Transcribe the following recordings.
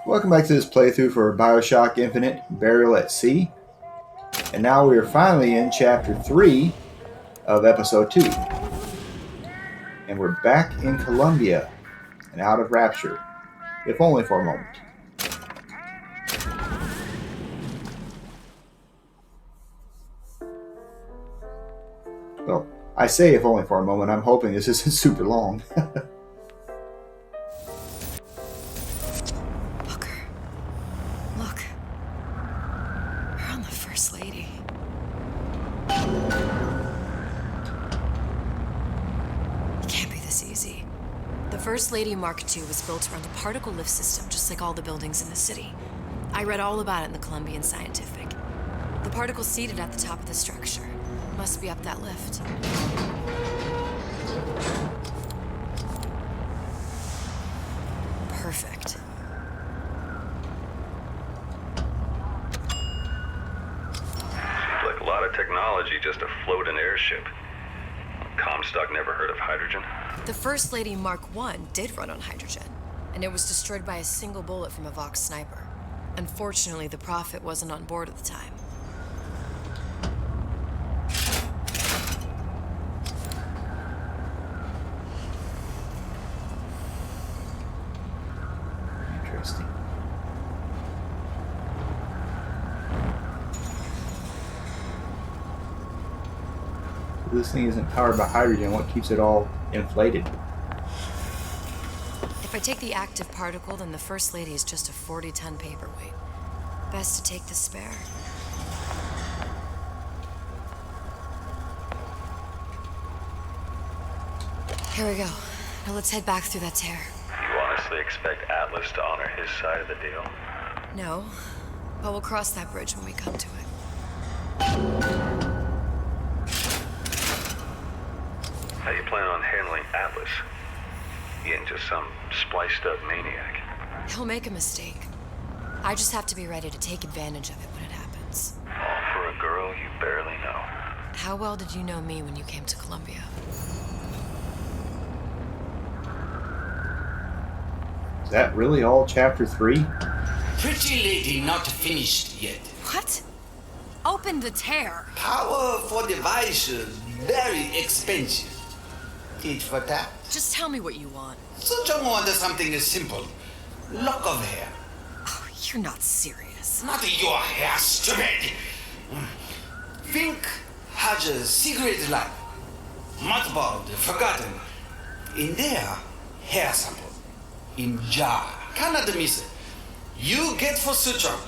Welcome back to this playthrough for BioShock Infinite Burial at Sea. And now we are finally in Chapter 3 of Episode 2. And we're back in Columbia and out of Rapture, if only for a moment. Well, I say if only for a moment. I'm hoping this isn't super long. Look. We're on the First Lady. It can't be this easy. The First Lady Mark II was built around a particle lift system, just like all the buildings in the city. I read all about it in the Columbian Scientific. The particles seated at the top of the structure must be up that lift. Perfect. Seems like a lot of technology just to float an airship. Comstock never heard of hydrogen. The First Lady Mark I did run on hydrogen, and it was destroyed by a single bullet from a Vox sniper. Unfortunately, the Prophet wasn't on board at the time. Interesting. If this thing isn't powered by hydrogen, what keeps it all inflated? If I take the active particle, then the First Lady is just a 40-ton paperweight. Best to take the spare. Here we go. Now let's head back through that tear. You honestly expect Atlas to honor his side of the deal? No, but we'll cross that bridge when we come to it. How you plan on handling Atlas? He ain't just some spliced-up maniac. He'll make a mistake. I just have to be ready to take advantage of it when it happens. All for a girl you barely know. How well did you know me when you came to Columbia? Is that really all Chapter 3? Pretty lady not finished yet. What? Open the tear! Power for device very expensive. Tit for tat. Just tell me what you want. Such a wonder something is simple. Lock of hair. Oh, you're not serious. Not your hair, stupid. Think has a secret life. Mothballed, forgotten. In there, hair sample. In jar. Cannot miss it. You get for suture.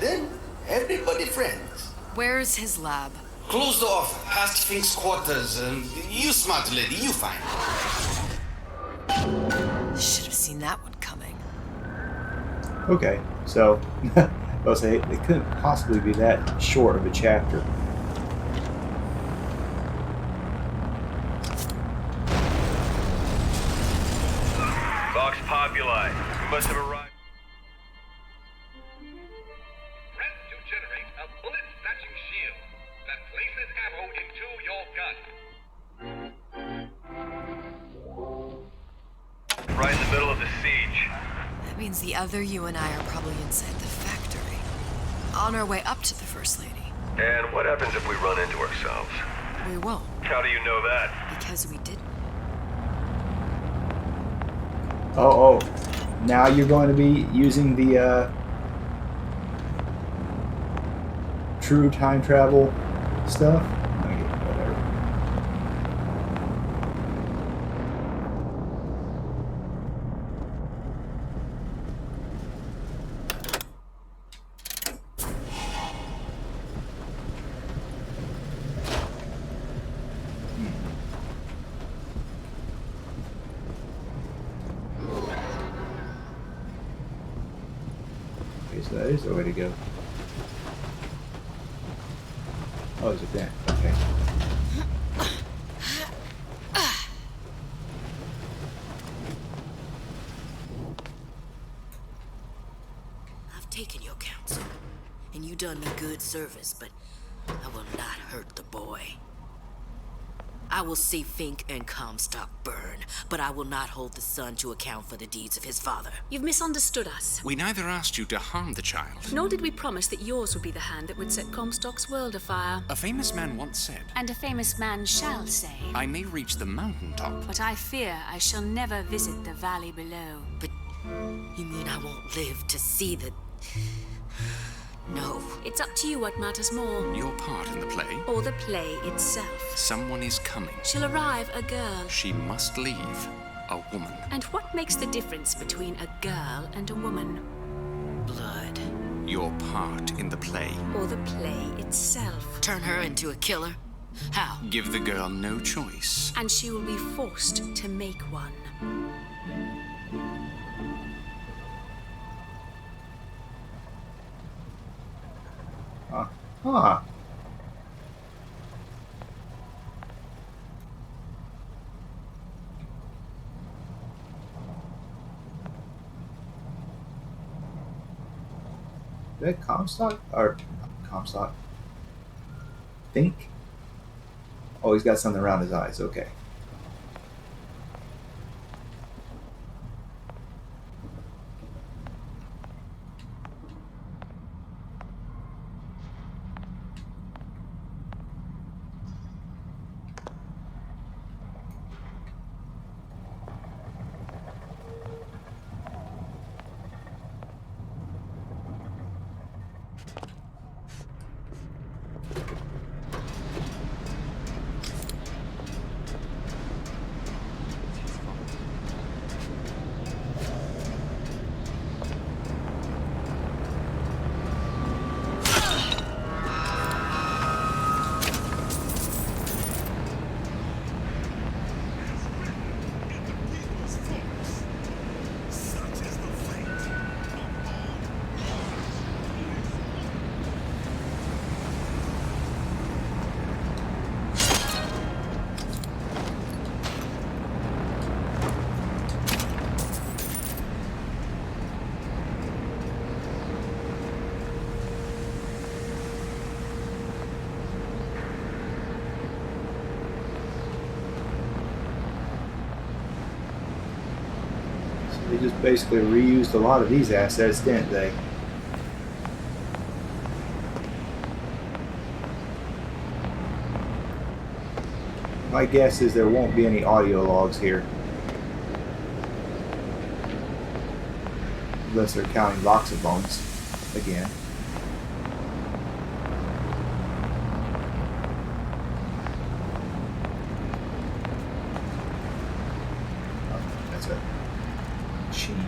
Then everybody friends. Where's his lab? Closed off, past Fink's quarters. You smart lady, you fine. Should have seen that one coming. Okay, so I'll say it couldn't possibly be that short of a chapter. Vox Populi, we must have arrived. Press to generate a bullet-snatching shield that places ammo into your gun. Right in the middle of the siege. That means the other you and I are probably inside the factory. On our way up to the First Lady. And what happens if we run into ourselves? We won't, How do you know that? because we didn't. Oh, now you're going to be using the true time travel stuff? Okay, whatever. Okay, so that is the way to go. Oh, it's a vent. Okay. I've taken your counsel, and you done me good service, but I will not hurt the boy. I will see Fink and Comstock burn, but I will not hold the son to account for the deeds of his father. You've misunderstood us. We neither asked you to harm the child. Nor did we promise that yours would be the hand that would set Comstock's world afire. A famous man once said, And a famous man shall say. I may reach the mountaintop. But I fear I shall never visit the valley below. But you mean I won't live to see the... No. It's up to you what matters more. Your part in the play? Or the play itself. Someone is coming. She'll arrive a girl. She must leave a woman. And what makes the difference between a girl and a woman? Blood. Your part in the play. Or the play itself. Turn her into a killer? How? Give the girl no choice. And she will be forced to make one. Huh. Is that Comstock? Or Comstock? Think? Oh, he's got something around his eyes. Okay. They just basically reused a lot of these assets, didn't they? My guess is there won't be any audio logs here. Unless they're counting voxophones again. Oh, that's a machine.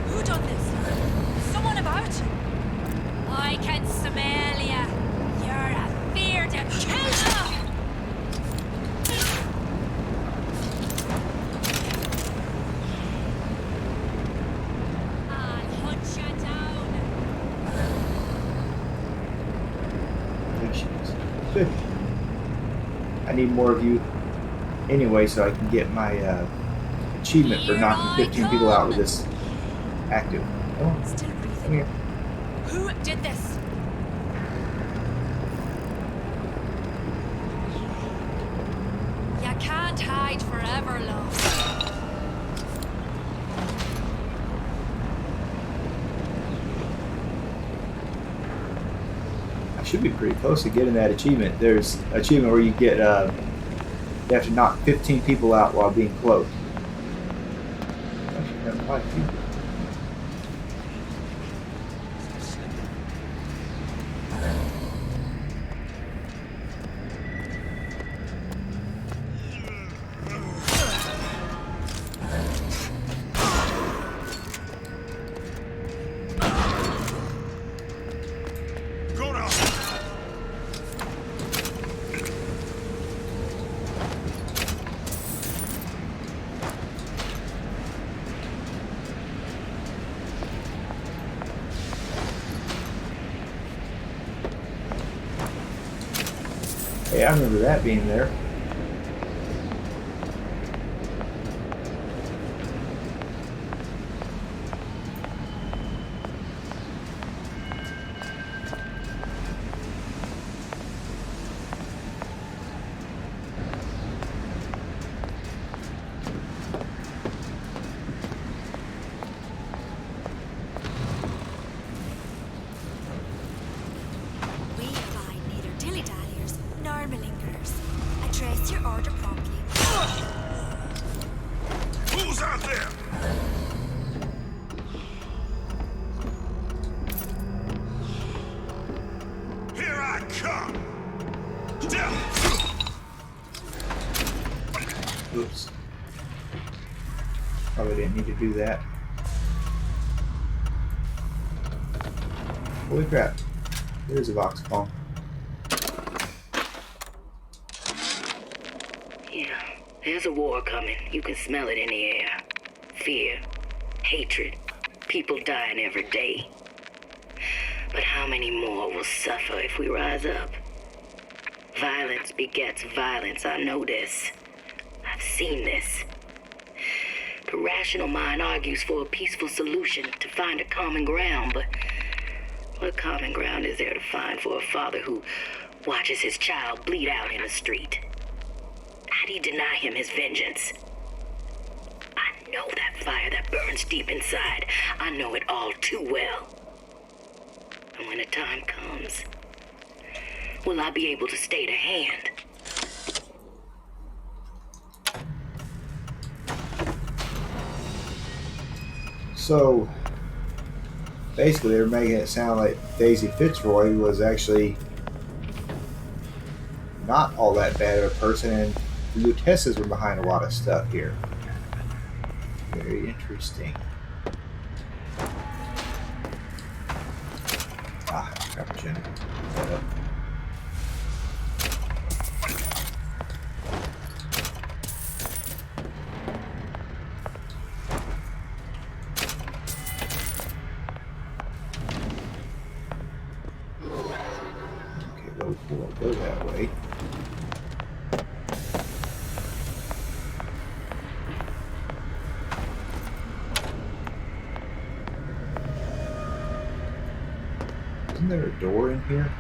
Who done this? Someone about? I can smell ya. You're a feared killer. I'll hunt you down. There she is. Good. I need more of you anyway so I can get my achievement for knocking 15 people out with this active. Oh, Still come breathing. here. Who did this? You can't hide forever, love. I should be pretty close to getting that achievement. There's an achievement where you get you have to knock 15 people out while being cloaked. Actually, that's quite a few. Yeah, I remember that being there. We abide neither dilly-dalliers nor malingers. Address your order promptly. Who's out there? Here I come! Oops. Probably didn't need to do that. Holy crap. There's a voxphone. Yeah, there's a war coming. You can smell it in the air. Fear, hatred, people dying every day. But how many more will suffer if we rise up? Violence begets violence, I know this. I've seen this. The rational mind argues for a peaceful solution to find a common ground, but what common ground is there to find for a father who watches his child bleed out in the street? How do you deny him his vengeance? I know that fire that burns deep inside. I know it all too well. And when the time comes, will I be able to stay the hand? So, basically, they're making it sound like Daisy Fitzroy was actually not all that bad of a person, and the Luteces were behind a lot of stuff here. Very interesting. Ah, crap, Jen. That up. We'll go that way. Isn't there a door in here?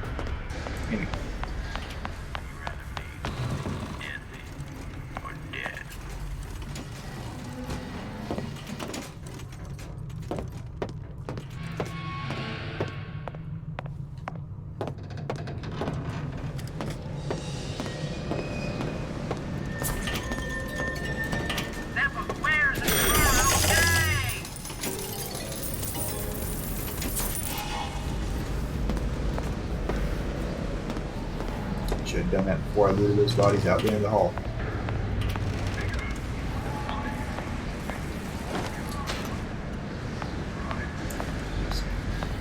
Anyway. Should have done that before I looted those bodies out there in the hall.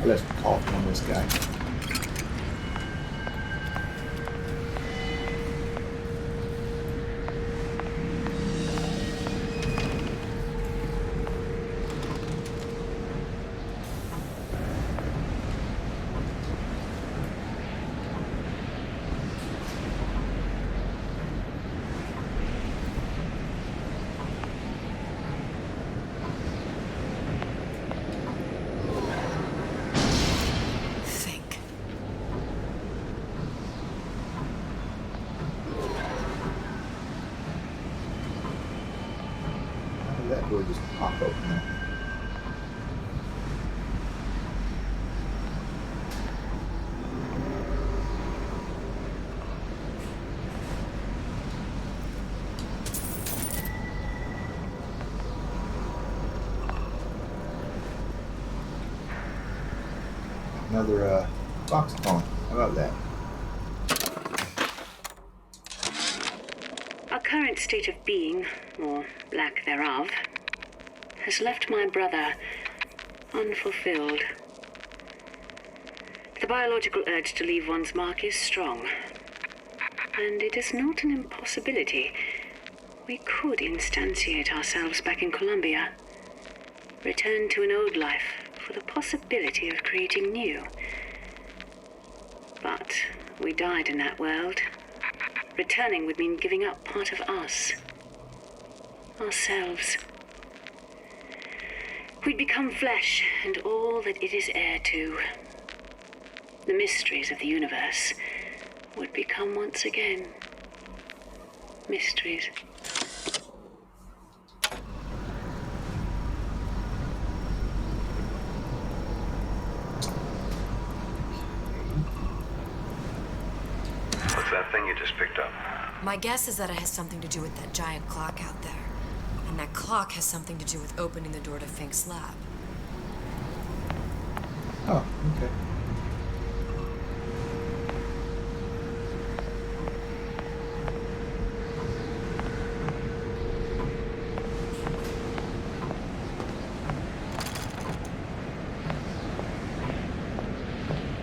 Let's call on this guy. That door just pop open now. Another box phone. How about that? Our current state of being, or lack thereof, has left my brother unfulfilled. The biological urge to leave one's mark is strong, and it is not an impossibility. We could instantiate ourselves back in Columbia, return to an old life for the possibility of creating new. But we died in that world, Returning would mean giving up part of us. Ourselves. We'd become flesh and all that it is heir to. The mysteries of the universe would become once again mysteries. What's that thing you just picked up? My guess is that it has something to do with that giant clock out there. And that clock has something to do with opening the door to Fink's lab. Oh, okay.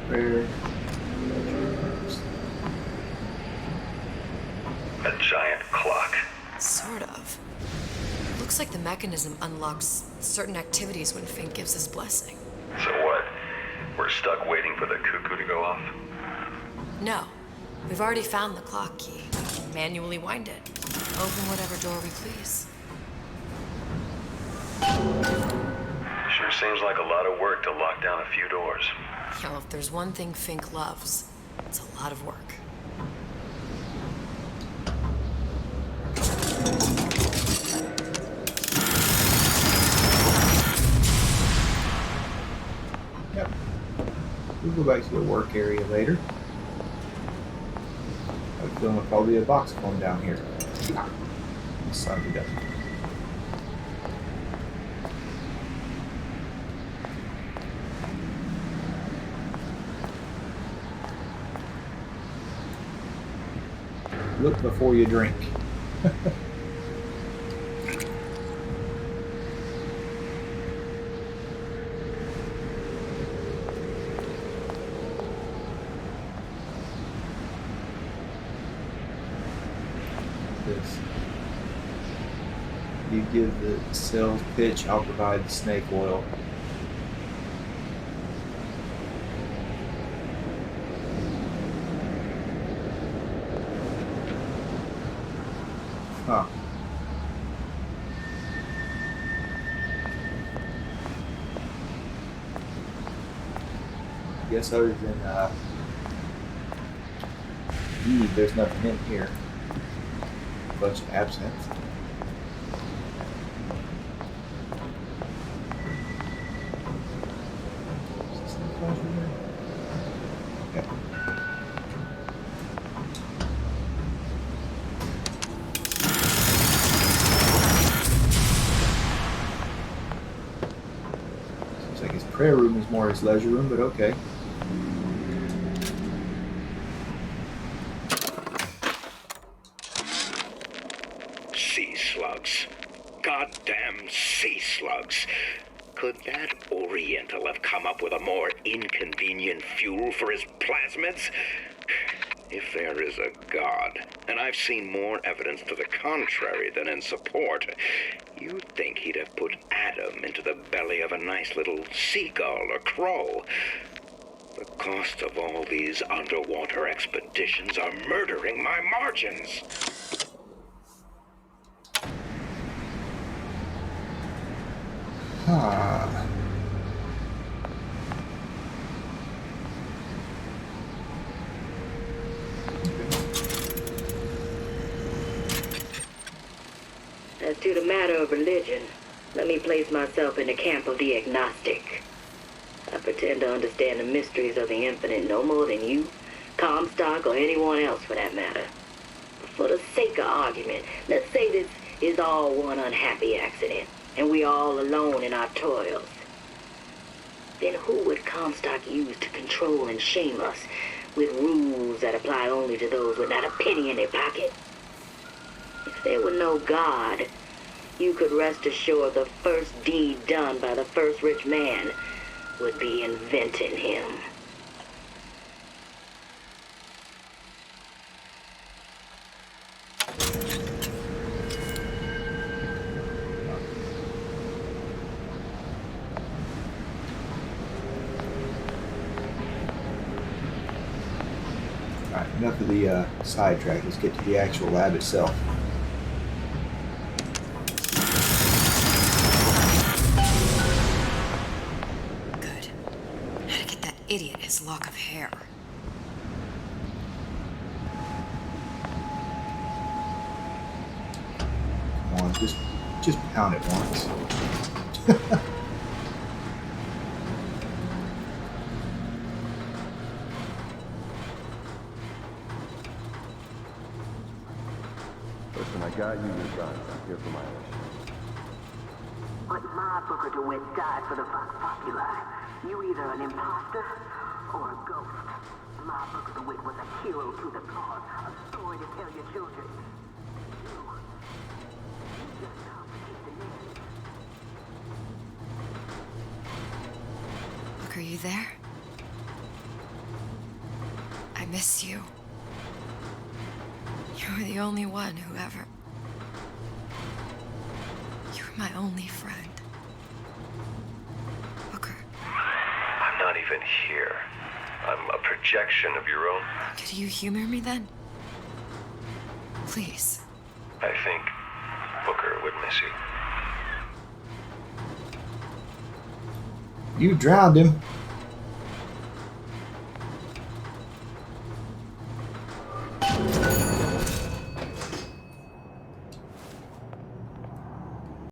Where? A giant clock. Sort of. Looks like the mechanism unlocks certain activities when Fink gives his blessing. So what? We're stuck waiting for the cuckoo to go off? No. We've already found the clock key. We can manually wind it. Open whatever door we please. Sure seems like a lot of work to lock down a few doors. Yeah, well, if there's one thing Fink loves, it's a lot of work. Yep. We'll go back to the work area later. I have a feeling there'll probably be a box going down here. This side of the gun. Look before you drink. This. You give the sales pitch, I'll provide the snake oil. Huh. I guess other than Eve, there's nothing in here. A bunch of absinthe. Is this the closure there? Okay. Seems like his prayer room is more his leisure room, but okay. Sea slugs. Goddamn sea slugs. Could that Oriental have come up with a more inconvenient fuel for his plasmids? If there is a God, and I've seen more evidence to the contrary than in support, you'd think he'd have put Adam into the belly of a nice little seagull or crow. The cost of all these underwater expeditions are murdering my margins. Huh. As to the matter of religion, let me place myself in the camp of the agnostic. I pretend to understand the mysteries of the infinite no more than you, Comstock, or anyone else for that matter. But for the sake of argument, let's say this is all one unhappy accident, and we are all alone in our toils. Then who would Comstock use to control and shame us with rules that apply only to those with not a penny in their pocket? If there were no God, you could rest assured the first deed done by the first rich man would be inventing him. Alright, Enough of the sidetrack. Let's get to the actual lab itself. Good. How to get that idiot his lock of hair. Come on, just pound it once. Listen, I got you your guns. I'm here for my own. But my Booker DeWitt died for the Vox Populi. You either an imposter or a ghost. My Booker DeWitt was a hero to the cause, a story to tell your children. You just complicate the narrative. Look, are you there? I miss you. You were the only one who ever... You were my only friend. Booker. I'm not even here. I'm a projection of your own. Could you humor me then? Please. I think Booker would miss you. You drowned him.